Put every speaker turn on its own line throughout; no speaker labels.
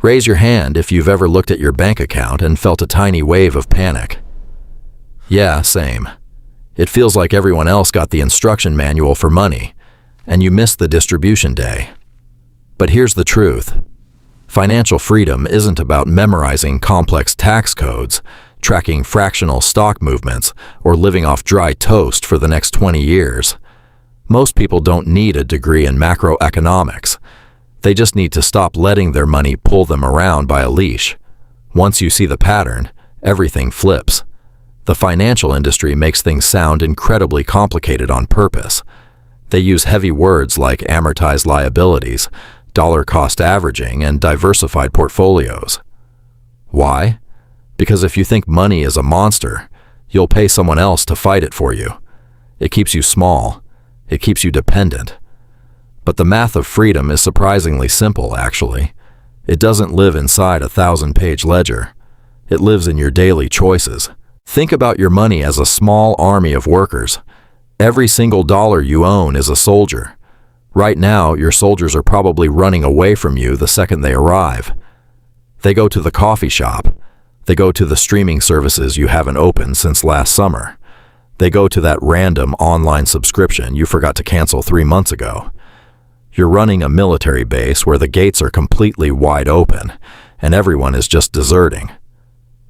Raise your hand if you've ever looked at your bank account and felt a tiny wave of panic. Yeah, same. It feels like everyone else got the instruction manual for money, and you missed the distribution day. But here's the truth. Financial freedom isn't about memorizing complex tax codes, tracking fractional stock movements, or living off dry toast for the next 20 years. Most people don't need a degree in macroeconomics. They just need to stop letting their money pull them around by a leash. Once you see the pattern, everything flips. The financial industry makes things sound incredibly complicated on purpose. They use heavy words like amortized liabilities, dollar cost averaging, and diversified portfolios. Why? Because if you think money is a monster, you'll pay someone else to fight it for you. It keeps you small. It keeps you dependent. But the math of freedom is surprisingly simple, actually. It doesn't live inside a 1,000-page ledger. It lives in your daily choices. Think about your money as a small army of workers. Every single dollar you own is a soldier. Right now, your soldiers are probably running away from you the second they arrive. They go to the coffee shop. They go to the streaming services you haven't opened since last summer. They go to that random online subscription you forgot to cancel 3 months ago. You're running a military base where the gates are completely wide open, and everyone is just deserting.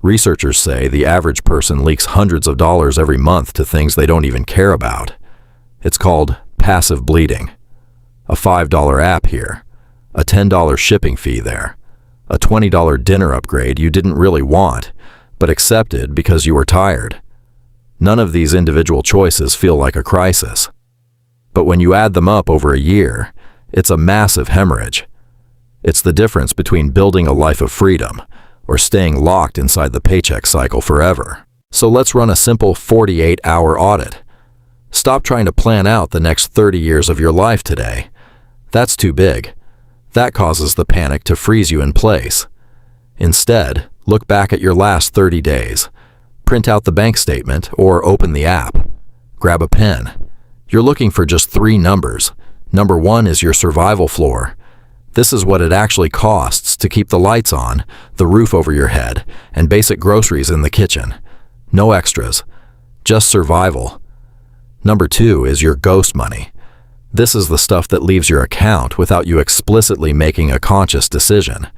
Researchers say the average person leaks hundreds of dollars every month to things they don't even care about. It's called passive bleeding. A $5 app here, a $10 shipping fee there, a $20 dinner upgrade you didn't really want, but accepted because you were tired. None of these individual choices feel like a crisis. But when you add them up over a year, it's a massive hemorrhage. It's the difference between building a life of freedom or staying locked inside the paycheck cycle forever. So let's run a simple 48-hour audit. Stop trying to plan out the next 30 years of your life today. That's too big. That causes the panic to freeze you in place. Instead, look back at your last 30 days. Print out the bank statement or open the app. Grab a pen. You're looking for just 3 numbers. Number 1 is your survival floor. This is what it actually costs to keep the lights on, the roof over your head, and basic groceries in the kitchen. No extras. Just survival. Number 2 is your ghost money. This is the stuff that leaves your account without you explicitly making a conscious decision.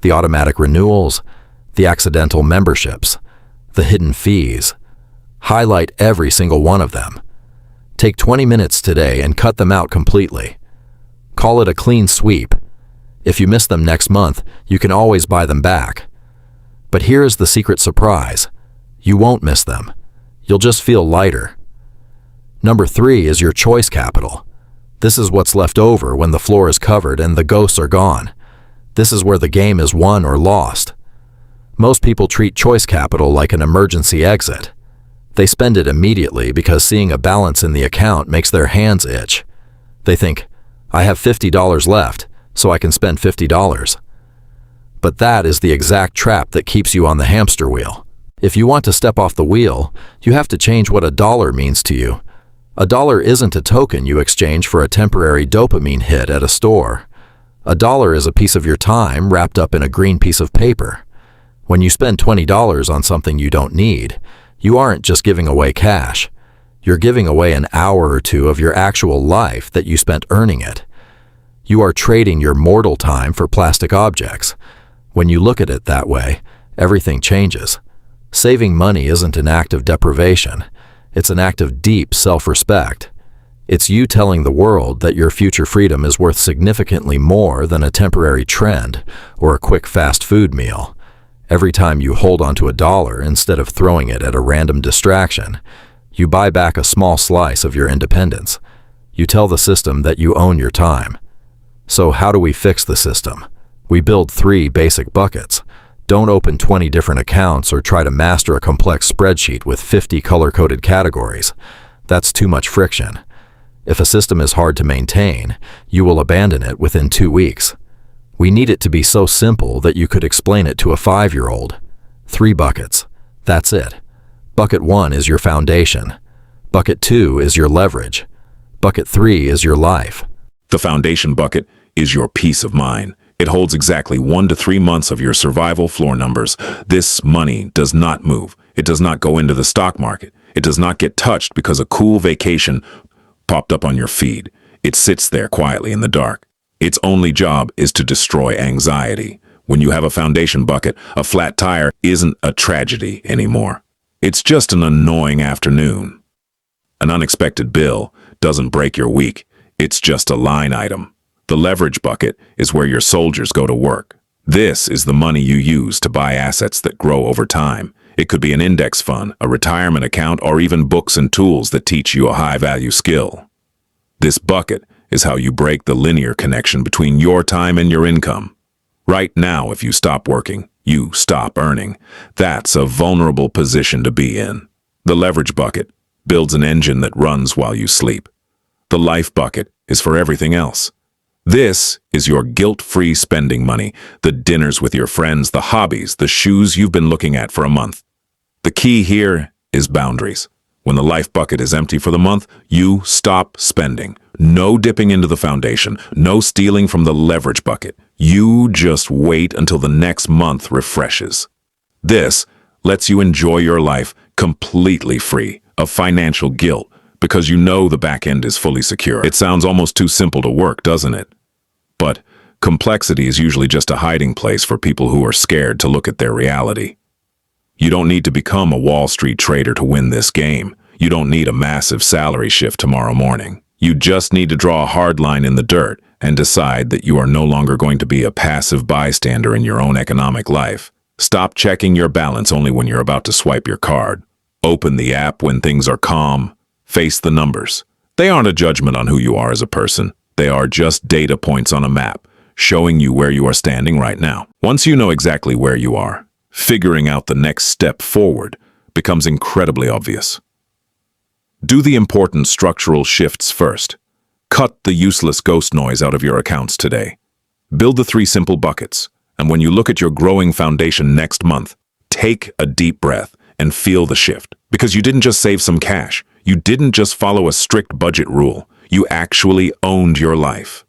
The automatic renewals, the accidental memberships, the hidden fees. Highlight every single one of them. Take 20 minutes today and cut them out completely. Call it a clean sweep. If you miss them next month, you can always buy them back. But here is the secret surprise. You won't miss them. You'll just feel lighter. Number 3 is your choice capital. This is what's left over when the floor is covered and the ghosts are gone. This is where the game is won or lost. Most people treat choice capital like an emergency exit. They spend it immediately because seeing a balance in the account makes their hands itch. They think, I have $50 left, so I can spend $50. But that is the exact trap that keeps you on the hamster wheel. If you want to step off the wheel, you have to change what a dollar means to you. A dollar isn't a token you exchange for a temporary dopamine hit at a store. A dollar is a piece of your time wrapped up in a green piece of paper. When you spend $20 on something you don't need, you aren't just giving away cash. You're giving away an hour or 2 of your actual life that you spent earning it. You are trading your mortal time for plastic objects. When you look at it that way, everything changes. Saving money isn't an act of deprivation. It's an act of deep self-respect. It's you telling the world that your future freedom is worth significantly more than a temporary trend or a quick fast food meal. Every time you hold onto a dollar instead of throwing it at a random distraction, you buy back a small slice of your independence. You tell the system that you own your time. So how do we fix the system? We build 3 basic buckets. Don't open 20 different accounts or try to master a complex spreadsheet with 50 color-coded categories. That's too much friction. If a system is hard to maintain, you will abandon it within 2 weeks. We need it to be so simple that you could explain it to a 5-year-old. 3 buckets. That's it. Bucket 1 is your foundation. Bucket 2 is your leverage. Bucket 3 is your life.
The foundation bucket is your peace of mind. It holds exactly 1 to 3 months of your survival floor numbers. This money does not move. It does not go into the stock market. It does not get touched because a cool vacation popped up on your feed. It sits there quietly in the dark. Its only job is to destroy anxiety. When you have a foundation bucket, a flat tire isn't a tragedy anymore. It's just an annoying afternoon. An unexpected bill doesn't break your week. It's just a line item. The leverage bucket is where your soldiers go to work. This is the money you use to buy assets that grow over time. It could be an index fund, a retirement account, or even books and tools that teach you a high-value skill. This bucket is how you break the linear connection between your time and your income. Right now, if you stop working, you stop earning. That's a vulnerable position to be in. The leverage bucket builds an engine that runs while you sleep. The life bucket is for everything else. This is your guilt-free spending money, the dinners with your friends, the hobbies, the shoes you've been looking at for a month. The key here is boundaries. When the life bucket is empty for the month, you stop spending. No dipping into the foundation, no stealing from the leverage bucket. You just wait until the next month refreshes. This lets you enjoy your life completely free of financial guilt because you know the back end is fully secure. It sounds almost too simple to work, doesn't it? But complexity is usually just a hiding place for people who are scared to look at their reality. You don't need to become a Wall Street trader to win this game. You don't need a massive salary shift tomorrow morning. You just need to draw a hard line in the dirt and decide that you are no longer going to be a passive bystander in your own economic life. Stop checking your balance only when you're about to swipe your card. Open the app when things are calm. Face the numbers. They aren't a judgment on who you are as a person. They are just data points on a map, showing you where you are standing right now. Once you know exactly where you are, figuring out the next step forward becomes incredibly obvious. Do the important structural shifts first. Cut the useless ghost noise out of your accounts today. Build the 3 simple buckets, and when you look at your growing foundation next month, take a deep breath and feel the shift. Because you didn't just save some cash. You didn't just follow a strict budget rule. You actually owned your life.